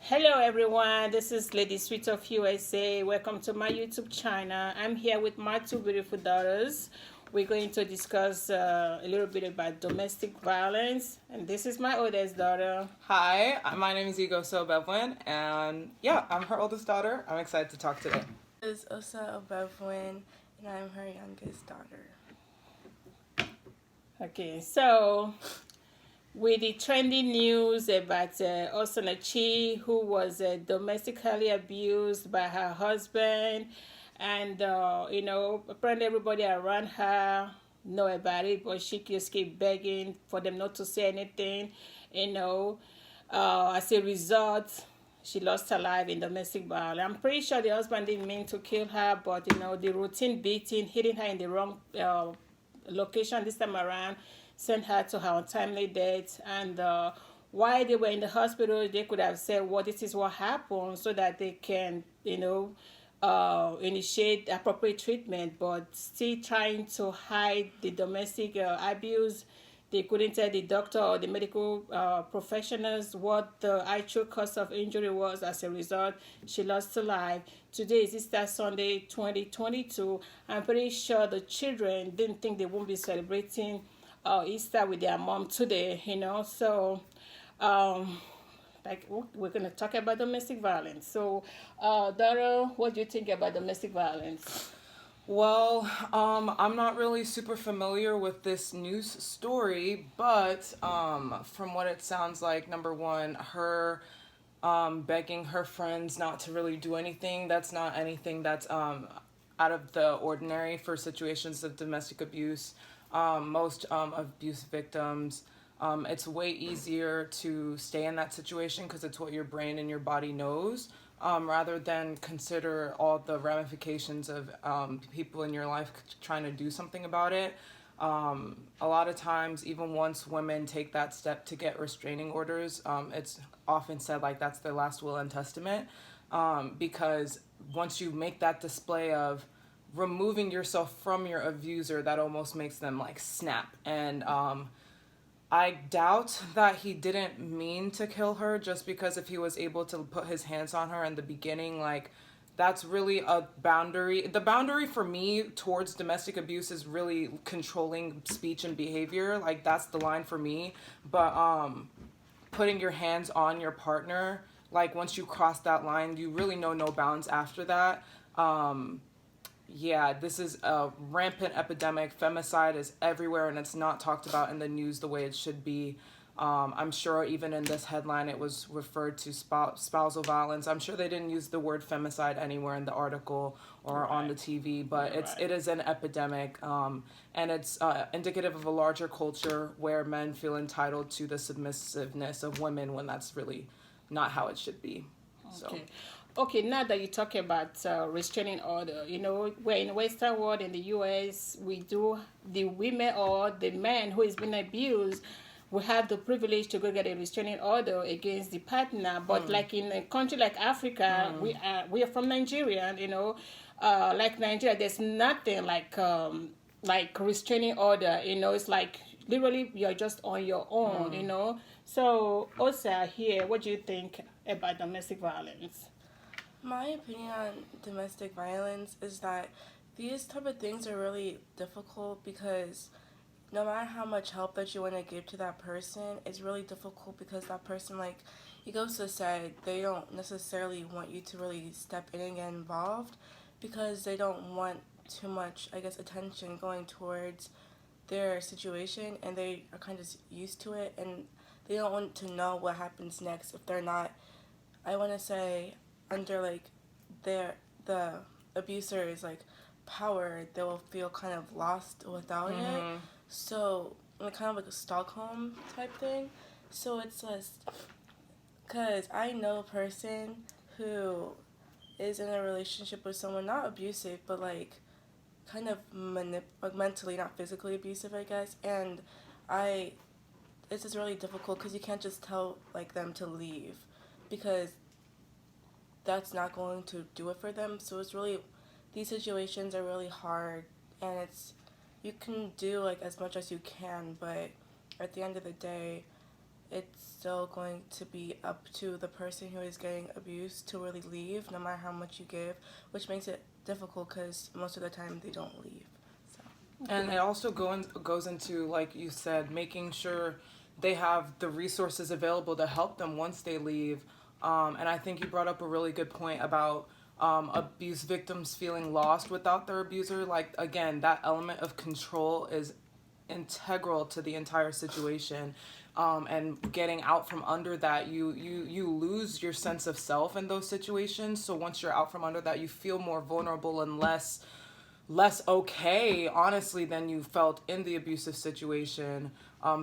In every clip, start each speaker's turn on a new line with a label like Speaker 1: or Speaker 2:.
Speaker 1: Hello everyone, this is Lady Sweet of USA. Welcome to my YouTube channel. I'm here with my two beautiful daughters. We're going to discuss a little bit about domestic violence, and this is my oldest daughter.
Speaker 2: Hi, my name is Ego Sobevlin, and yeah, I'm her oldest daughter. I'm excited to talk today.
Speaker 3: This is Osa Obevwin, and I'm her youngest daughter.
Speaker 1: Okay, so with the trending news about Osinachi, who was domestically abused by her husband, and apparently everybody around her know about it, but she just keep begging for them not to say anything. As a result, she lost her life in domestic violence. I'm pretty sure the husband didn't mean to kill her, but the routine beating, hitting her in the wrong location this time around, sent her to her untimely death. And while they were in the hospital, they could have said, well, this is what happened, so that they can initiate appropriate treatment. But still trying to hide the domestic abuse, they couldn't tell the doctor or the medical professionals what the actual cause of injury was. As a result, she lost her life. Today is Easter Sunday 2022. I'm pretty sure the children didn't think they won't be celebrating Easter with their mom today. So we're going to talk about domestic violence. So, Dara, what do you think about domestic violence?
Speaker 2: Well, I'm not really super familiar with this news story, but from what it sounds like, number one, her begging her friends not to really do anything, that's not anything that's out of the ordinary for situations of domestic abuse. Most abuse victims, it's way easier to stay in that situation because it's what your brain and your body knows, rather than consider all the ramifications of people in your life trying to do something about it. A lot of times, even once women take that step to get restraining orders, it's often said like that's their last will and testament, because once you make that display of removing yourself from your abuser, that almost makes them like snap. And I doubt that he didn't mean to kill her, just because if he was able to put his hands on her in the beginning, like that's really a boundary. The boundary for me towards domestic abuse is really controlling speech and behavior. Like that's the line for me. But putting your hands on your partner, like once you cross that line, you really know no bounds after that. Yeah, this is a rampant epidemic. Femicide is everywhere, and it's not talked about in the news the way it should be. I'm sure even in this headline it was referred to spousal violence. I'm sure they didn't use the word femicide anywhere in the article or on the TV, but it is an epidemic, and it's indicative of a larger culture where men feel entitled to the submissiveness of women when that's really not how it should be. So.
Speaker 1: Okay. Okay, now that you talk about restraining order, we're in the Western world, in the U.S., we do, the women or the man who is being abused, we have the privilege to go get a restraining order against the partner. But like in a country like Africa, we are from Nigeria, like Nigeria, there's nothing like restraining order. It's like literally you're just on your own. So, Osa, here, what do you think about domestic violence?
Speaker 3: My opinion on domestic violence is that these type of things are really difficult because no matter how much help that you want to give to that person, it's really difficult because that person, like Igosa said, they don't necessarily want you to really step in and get involved because they don't want too much, I guess, attention going towards their situation, and they are kind of used to it, and they don't want to know what happens next if they're not, I want to say, under like the abuser's like power. They will feel kind of lost without it. So like kind of like a Stockholm type thing. So it's just because I know a person who is in a relationship with someone not abusive but like kind of like mentally, not physically abusive, I guess. And I it's just really difficult because you can't just tell like them to leave because that's not going to do it for them. So it's really, these situations are really hard, and you can do like as much as you can, but at the end of the day, it's still going to be up to the person who is getting abused to really leave, no matter how much you give, which makes it difficult because most of the time they don't leave. So.
Speaker 2: And it also goes into, like you said, making sure they have the resources available to help them once they leave. And I think you brought up a really good point about abuse victims feeling lost without their abuser. Like, again, that element of control is integral to the entire situation. And getting out from under that, you lose your sense of self in those situations. So once you're out from under that, you feel more vulnerable and less okay, honestly, than you felt in the abusive situation.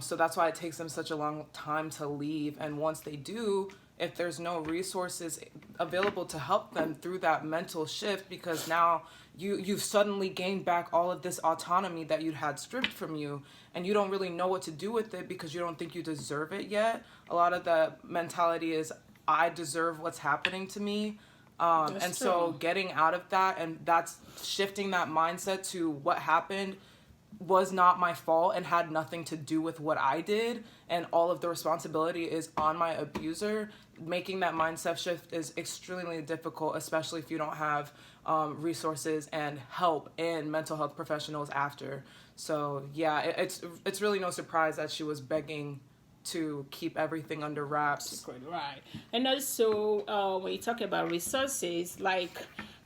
Speaker 2: So that's why it takes them such a long time to leave. And once they do, if there's no resources available to help them through that mental shift, because now you've suddenly gained back all of this autonomy that you'd had stripped from you, and you don't really know what to do with it because you don't think you deserve it yet. A lot of the mentality is, I deserve what's happening to me. And so getting out of that, and that's shifting that mindset to what happened was not my fault and had nothing to do with what I did, and all of the responsibility is on my abuser. Making that mindset shift is extremely difficult, especially if you don't have resources and help in mental health professionals after. So yeah, it's really no surprise that she was begging to keep everything under wraps.
Speaker 1: Right. And also, when you talk about resources, like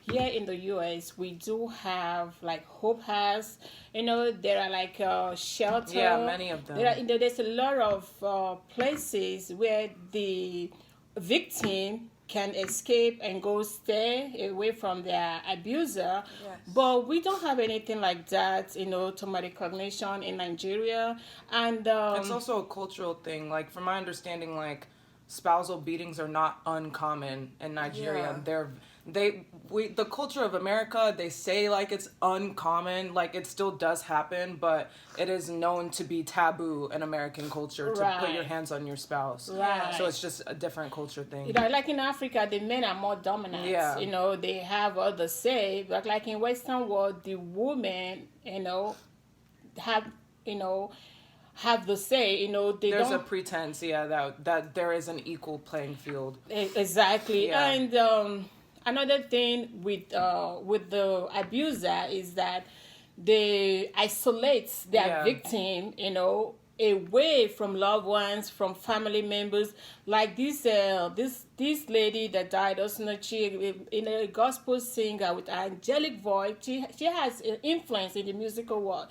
Speaker 1: here in the U.S., we do have like Hope House. There are like shelter.
Speaker 2: Yeah, many of them.
Speaker 1: There's a lot of places where the victim can escape and go stay away from their abuser.
Speaker 3: Yes.
Speaker 1: But we don't have anything like that, traumatic cognition in Nigeria. And
Speaker 2: it's also a cultural thing. Like, from my understanding, like, spousal beatings are not uncommon in Nigeria.
Speaker 3: Yeah.
Speaker 2: The culture of America, they say like it's uncommon, like it still does happen, but it is known to be taboo in American culture to put your hands on your spouse.
Speaker 1: Right.
Speaker 2: So it's just a different culture thing.
Speaker 1: Like in Africa, the men are more dominant.
Speaker 2: Yeah.
Speaker 1: They have all the say. But like in Western world, the women, have the say.
Speaker 2: There's a pretense, that there is an equal playing field.
Speaker 1: Exactly.
Speaker 2: Yeah.
Speaker 1: And another thing with the abuser is that they isolate their victim, away from loved ones, from family members. Like this lady that died, Osinachi, in a gospel singer with an angelic voice. She has influence in the musical world,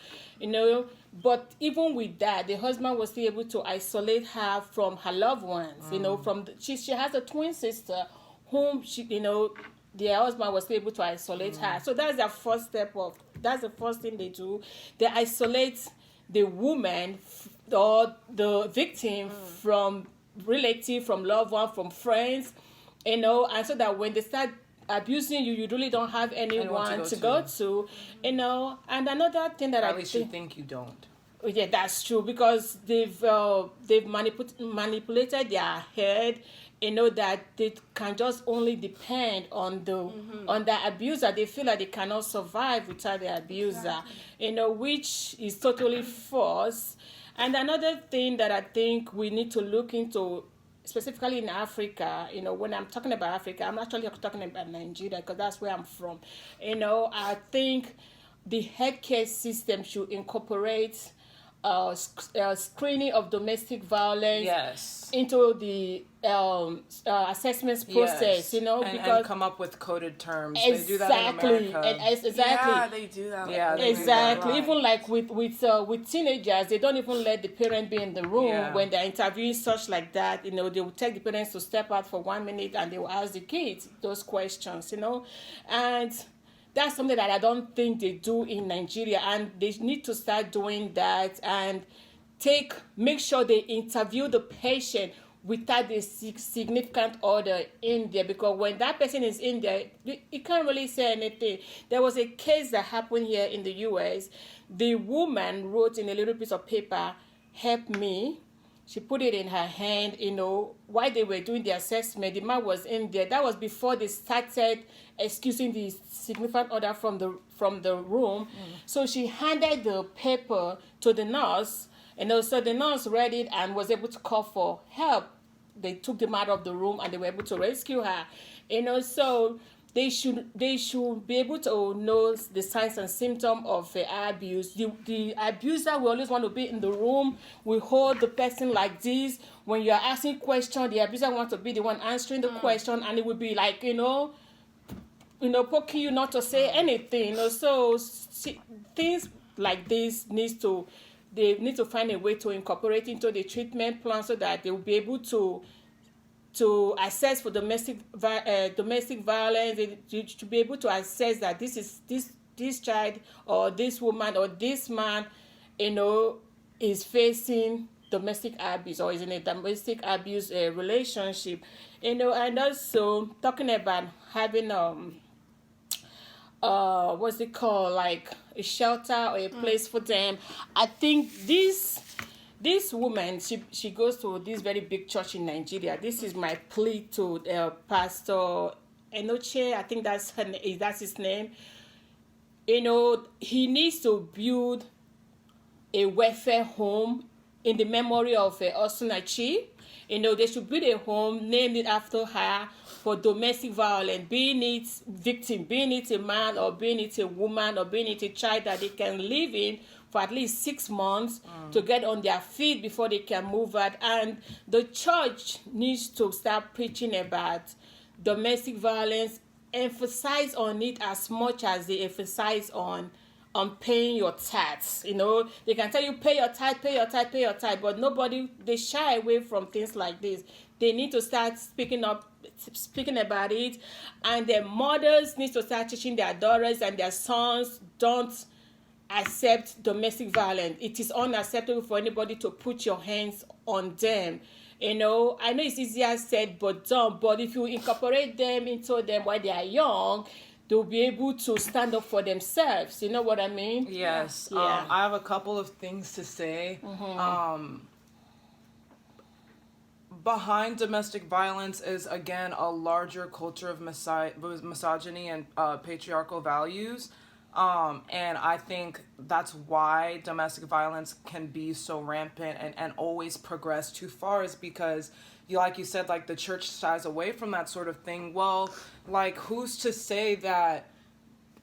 Speaker 1: But even with that, the husband was still able to isolate her from her loved ones. She has a twin sister whom the husband was able to isolate her. So that's the first that's the first thing they do. They isolate the woman or the victim from relative, from loved one, from friends, and so that when they start abusing you, you really don't have anyone to go to. And another thing that
Speaker 2: at least you think you don't.
Speaker 1: Yeah, that's true, because they've manipulated their head, that they can just only depend on the abuser. They feel like they cannot survive without the abuser, which is totally false. And another thing that I think we need to look into, specifically in Africa, when I'm talking about Africa, I'm actually talking about Nigeria because that's where I'm from. I think the healthcare system should incorporate screening of domestic violence into the assessment process,
Speaker 2: and come up with coded terms.
Speaker 1: Exactly.
Speaker 2: They do that in America.
Speaker 1: Exactly.
Speaker 3: Yeah, they do that.
Speaker 2: Yeah,
Speaker 1: exactly. Even like with teenagers, they don't even let the parent be in the room when they're interviewing such like that. They will take the parents to step out for 1 minute and they will ask the kids those questions. And that's something that I don't think they do in Nigeria, and they need to start doing that and make sure they interview the patient without the significant order in there, because when that person is in there, you can't really say anything. There was a case that happened here in the U.S. The woman wrote in a little piece of paper, "Help me." She put it in her hand, while they were doing the assessment. The man was in there. That was before they started excusing the significant order from the room. So she handed the paper to the nurse, So the nuns read it and was able to call for help. They took them out of the room and they were able to rescue her. So they should be able to know the signs and symptoms of abuse. The abuser will always want to be in the room. We hold the person like this. When you are asking questions, the abuser wants to be the one answering the question, and it will be like, poking you not to say anything. So things like this they need to find a way to incorporate into the treatment plan so that they will be able to assess for domestic violence. They should be able to assess that this child or this woman or this man, is facing domestic abuse or is in a domestic abuse relationship. And also talking about having what's it called, like a shelter or a place for them. I think this woman, she goes to this very big church in Nigeria. This is my plea to Pastor Eneche. I think that's his name. He needs to build a welfare home in the memory of Osinachi. They should build a home named it after her for domestic violence, being it victim, being it a man or being it a woman or being it a child that they can live in for at least 6 months to get on their feet before they can move out. And the church needs to start preaching about domestic violence, emphasize on it as much as they emphasize on paying your tithes. They can tell you pay your tithe, but they shy away from things like this. They need to start speaking about it, and their mothers need to start teaching their daughters and their sons, don't accept domestic violence. It is unacceptable for anybody to put your hands on them. I know it's easier said but done, but if you incorporate them into them while they are young, they'll be able to stand up for themselves. You know what I mean?
Speaker 2: Yes.
Speaker 1: Yeah.
Speaker 2: I have a couple of things to say. Behind domestic violence is, again, a larger culture of misogyny and patriarchal values. And I think that's why domestic violence can be so rampant and always progress too far, is because like you said, like the church shies away from that sort of thing. Well, like who's to say that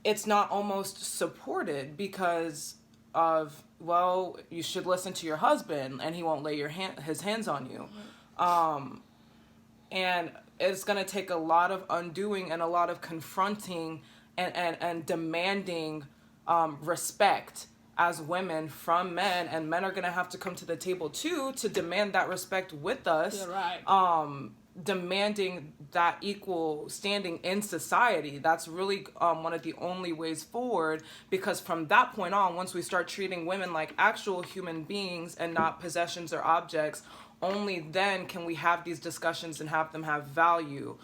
Speaker 2: it's not almost supported because of, well, you should listen to your husband and he won't lay his hands on you. And it's going to take a lot of undoing and a lot of confronting and demanding respect as women from men, and men are going to have to come to the table too to demand that respect with us.
Speaker 1: You're right.
Speaker 2: Demanding that equal standing in society. That's really one of the only ways forward, because from that point on, once we start treating women like actual human beings and not possessions or objects, only then can we have these discussions and have them have value.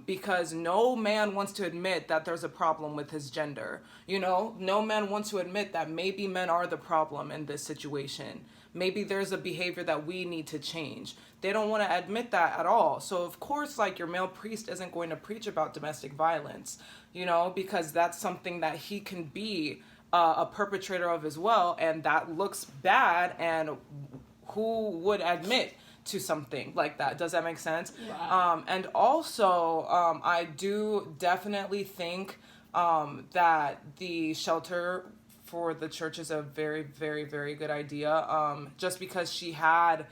Speaker 2: Because no man wants to admit that there's a problem with his gender. No man wants to admit that maybe men are the problem in this situation. Maybe there's a behavior that we need to change. They don't want to admit that at all. So of course, like, your male priest isn't going to preach about domestic violence, because that's something that he can be a perpetrator of as well. And that looks bad. And who would admit to something like that? Does that make sense?
Speaker 1: Yeah.
Speaker 2: And also, I do definitely think that the shelter for the church is a very, very, very good idea. Just because she had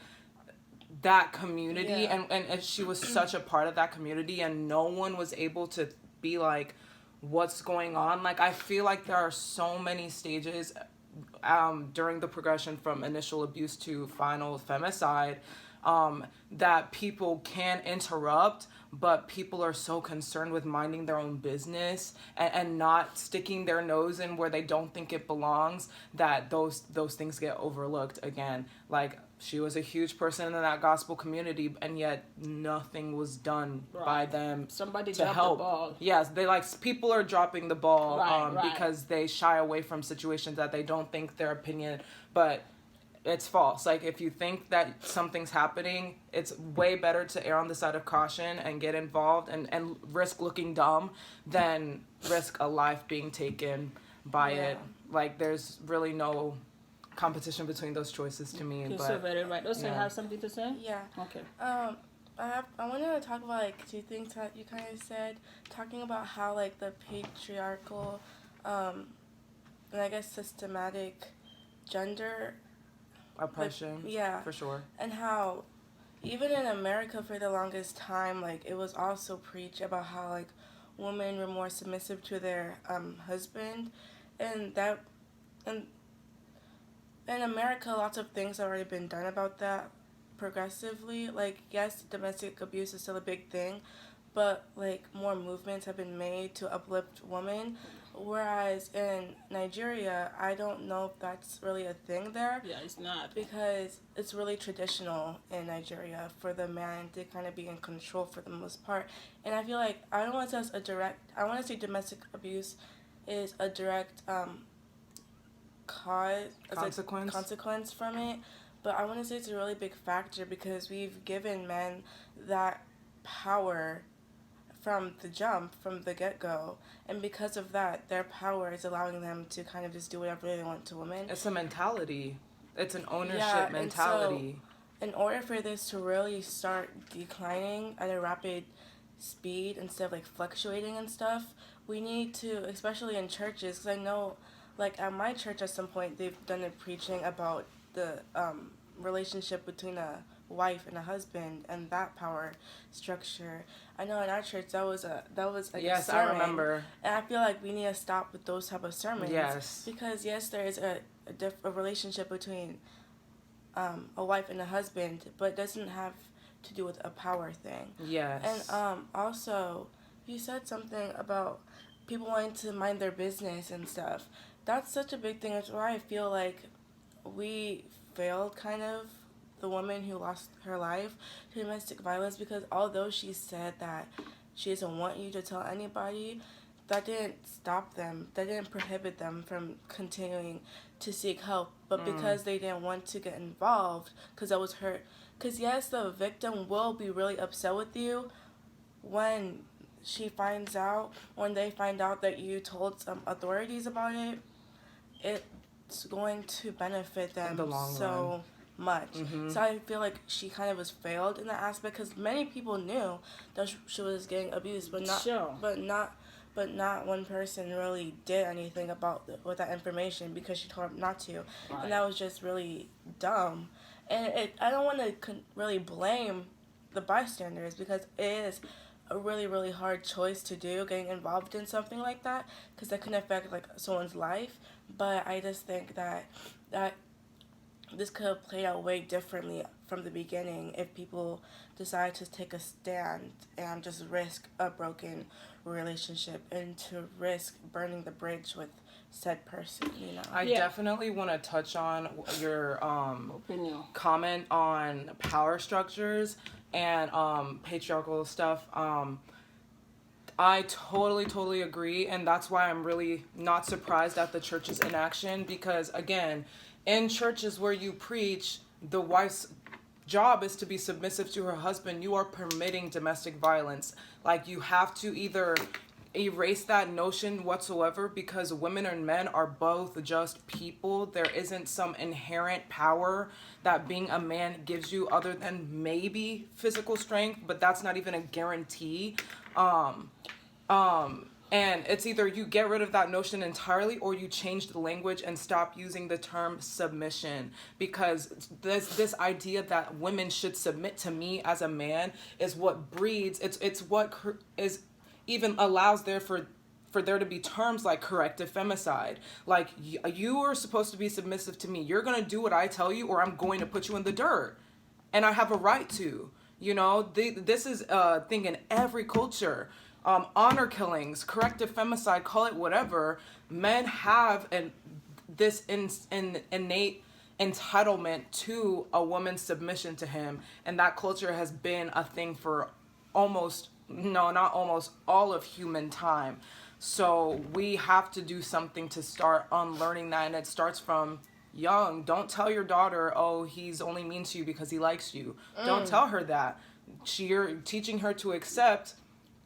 Speaker 2: that community,
Speaker 1: Yeah.
Speaker 2: and she was such a part of that community, and no one was able to be like, what's going on? Like, I feel like there are so many stages during the progression from initial abuse to final femicide, that people can interrupt, but people are so concerned with minding their own business and not sticking their nose in where they don't think it belongs, that those things get overlooked again. Like, she was a huge person in that gospel community, and yet nothing was done by them.
Speaker 1: Somebody
Speaker 2: to
Speaker 1: dropped
Speaker 2: help.
Speaker 1: the ball.
Speaker 2: Yes, people are dropping the ball,
Speaker 1: Right.
Speaker 2: because they shy away from situations that they don't think their opinion, but it's false. Like, if you think that something's happening, it's way better to err on the side of caution and get involved and risk looking dumb than risk a life being taken by it. Like, there's really no competition between those choices to me.
Speaker 1: You're
Speaker 2: but
Speaker 1: so very right. Also, you
Speaker 2: yeah.
Speaker 1: have something to say?
Speaker 3: Yeah.
Speaker 1: Okay.
Speaker 3: I wanted to talk about like two things that you kind of said, talking about how like the patriarchal, and I guess systematic gender
Speaker 2: Oppression,
Speaker 3: yeah,
Speaker 2: for sure.
Speaker 3: and how even in America for the longest time, like it was also preached about how like women were more submissive to their husband, and that and in America lots of things have already been done about that progressively. Like yes, domestic abuse is still a big thing, but like more movements have been made to uplift women. Whereas in Nigeria, I don't know if that's really a thing there
Speaker 1: Yeah, it's not.
Speaker 3: because it's really traditional in Nigeria for the man to kind of be in control for the most part. And I feel like I don't want to say I want to say domestic abuse is a direct consequence from it, but I want to say it's a really big factor because we've given men that power from the get-go, and because of that, their power is allowing them to kind of just do whatever they want to women.
Speaker 2: It's a mentality. It's an ownership mentality.
Speaker 3: So, in order for this to really start declining at a rapid speed instead of like fluctuating and stuff, we need to, especially in churches, because I know, like at my church at some point, they've done a preaching about the relationship between a wife and a husband and that power structure. I know in our church that was like
Speaker 2: yes,
Speaker 3: a sermon.
Speaker 2: I remember.
Speaker 3: And I feel like we need to stop with those type of sermons.
Speaker 2: Yes.
Speaker 3: Because yes, there is a relationship between a wife and a husband, but it doesn't have to do with a power thing.
Speaker 2: Yes.
Speaker 3: And also, you said something about people wanting to mind their business and stuff. That's such a big thing. That's why I feel like we failed kind of the woman who lost her life to domestic violence, because although she said that she doesn't want you to tell anybody, that didn't stop them. That didn't prohibit them from continuing to seek help. But because they didn't want to get involved, because that was hurt. Because yes, the victim will be really upset with you when they find out that you told some authorities about it. It's going to benefit them
Speaker 2: in the long
Speaker 3: run. Much.
Speaker 2: Mm-hmm.
Speaker 3: So I feel like she kind of was failed in that aspect, because many people knew that she was getting abused, but not one person really did anything with that information because she told them not to. Right. And that was just really dumb. And I don't want to really blame the bystanders, because it is a really, really hard choice to do, getting involved in something like that, because that can affect like someone's life. But I just think that this could have played out way differently from the beginning if people decide to take a stand and just risk a broken relationship and to risk burning the bridge with said person, you know.
Speaker 2: I definitely want to touch on your comment on power structures and patriarchal stuff. I totally agree, and that's why I'm really not surprised at the church's inaction, because again, in churches where you preach the wife's job is to be submissive to her husband, you are permitting domestic violence. Like, you have to either erase that notion whatsoever, because women and men are both just people. There isn't some inherent power that being a man gives you other than maybe physical strength, but that's not even a guarantee. And it's either you get rid of that notion entirely, or you change the language and stop using the term submission, because this idea that women should submit to me as a man is what breeds, it's what is even allows there for there to be terms like corrective femicide. Like, you are supposed to be submissive to me. You're going to do what I tell you, or I'm going to put you in the dirt. And I have a right to. You know, this is a thing in every culture. Honor killings, corrective femicide, call it whatever. Men have this innate entitlement to a woman's submission to him. And that culture has been a thing for not almost all of human time. So we have to do something to start unlearning that. And it starts from young. Don't tell your daughter, oh, he's only mean to you because he likes you. Don't tell her that. You're teaching her to accept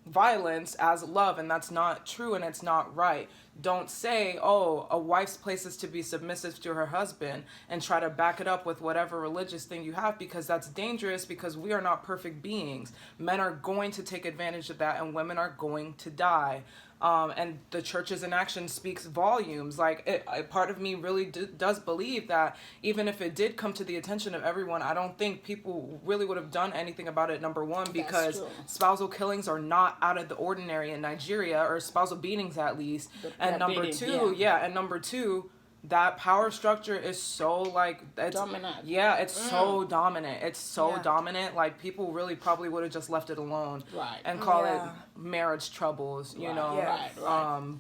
Speaker 2: violence as love, and that's not true, and it's not right. don't say, oh, a wife's place is to be submissive to her husband, and try to back it up with whatever religious thing you have, because that's dangerous, because we are not perfect beings. Men are going to take advantage of that, and women are going to die. And the church's inaction speaks volumes. Like, part of me really does believe that even if it did come to the attention of everyone, I don't think people really would have done anything about it, number one, because spousal killings are not out of the ordinary in Nigeria, or spousal beatings at least. And number two, that power structure is so, like, it's
Speaker 1: dominant.
Speaker 2: Yeah, it's so dominant. It's so dominant. Like, people really probably would have just left it alone, and call it marriage troubles, you know.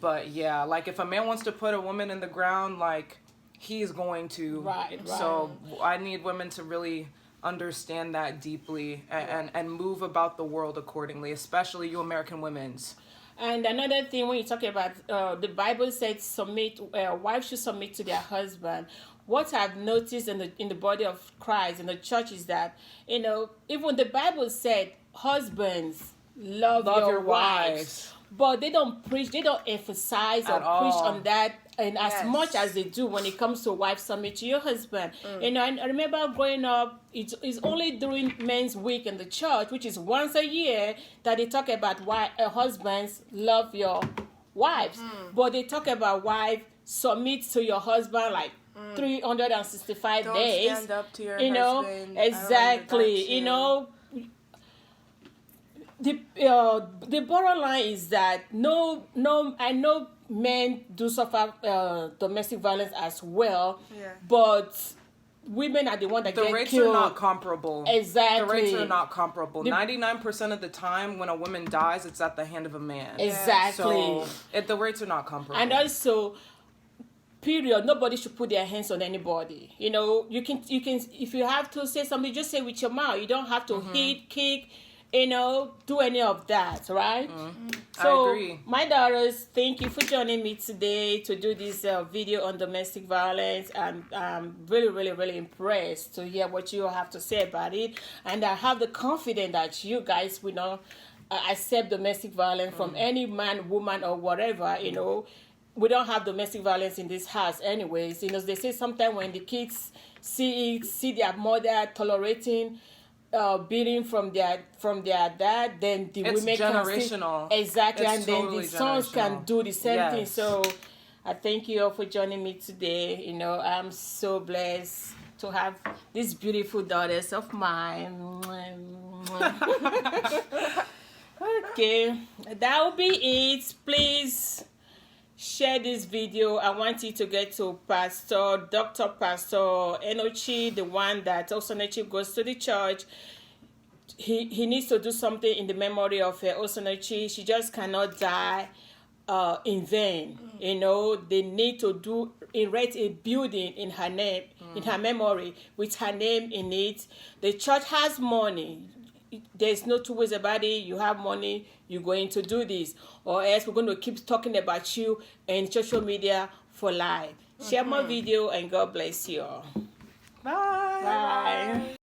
Speaker 2: But yeah, like, if a man wants to put a woman in the ground, like, he's going to. So I need women to really understand that deeply, and move about the world accordingly, especially you American women's.
Speaker 1: And another thing, when you talk about the Bible says wives should submit to their husband. What I've noticed in the body of Christ, in the church, is that, you know, even the Bible said husbands love your wives, but they don't preach, they don't emphasize or preach on that, and as much as they do when it comes to wives submit to your husband. You know, I remember growing up, it's only during Men's Week in the church, which is once a year, that they talk about why husbands love your wives. But they talk about wives submit to your husband like 365
Speaker 3: Don't
Speaker 1: days.
Speaker 3: Stand up to your
Speaker 1: husband. Exactly. You know, the bottom line is that I know men do suffer domestic violence as well, but women are the one that get killed.
Speaker 2: The rates are not comparable.
Speaker 1: Exactly.
Speaker 2: The rates are not comparable. 99% of the time when a woman dies, it's at the hand of a man.
Speaker 1: Exactly.
Speaker 2: So the rates are not comparable.
Speaker 1: And also, period, nobody should put their hands on anybody. You know, you can if you have to say something, just say with your mouth. You don't have to hit, kick, you know, do any of that, right? So,
Speaker 2: I agree.
Speaker 1: My daughters, thank you for joining me today to do this video on domestic violence. And I'm really, really, really impressed to hear what you have to say about it. And I have the confidence that you guys will not accept domestic violence from any man, woman, or whatever, you know. We don't have domestic violence in this house anyways. You know, they say sometimes when the kids see their mother tolerating beating from their dad, then the
Speaker 2: it's
Speaker 1: women
Speaker 2: generational.
Speaker 1: Can exactly,
Speaker 2: it's
Speaker 1: and
Speaker 2: totally
Speaker 1: then the sons can do the same thing. So I thank you all for joining me today. You know, I'm so blessed to have these beautiful daughters of mine. Okay, that will be it. Please share this video. I want you to get to Dr. Pastor Eneche, the one that Osinachi goes to the church. He needs to do something in the memory of Osinachi. She just cannot die in vain. You know, they need to erect a building in her name, in her memory, with her name in it. The church has money. There's no two ways about it. You have money, you're going to do this, or else we're going to keep talking about you in social media for life. Share my video, and God bless you all.
Speaker 2: Bye.
Speaker 1: Bye.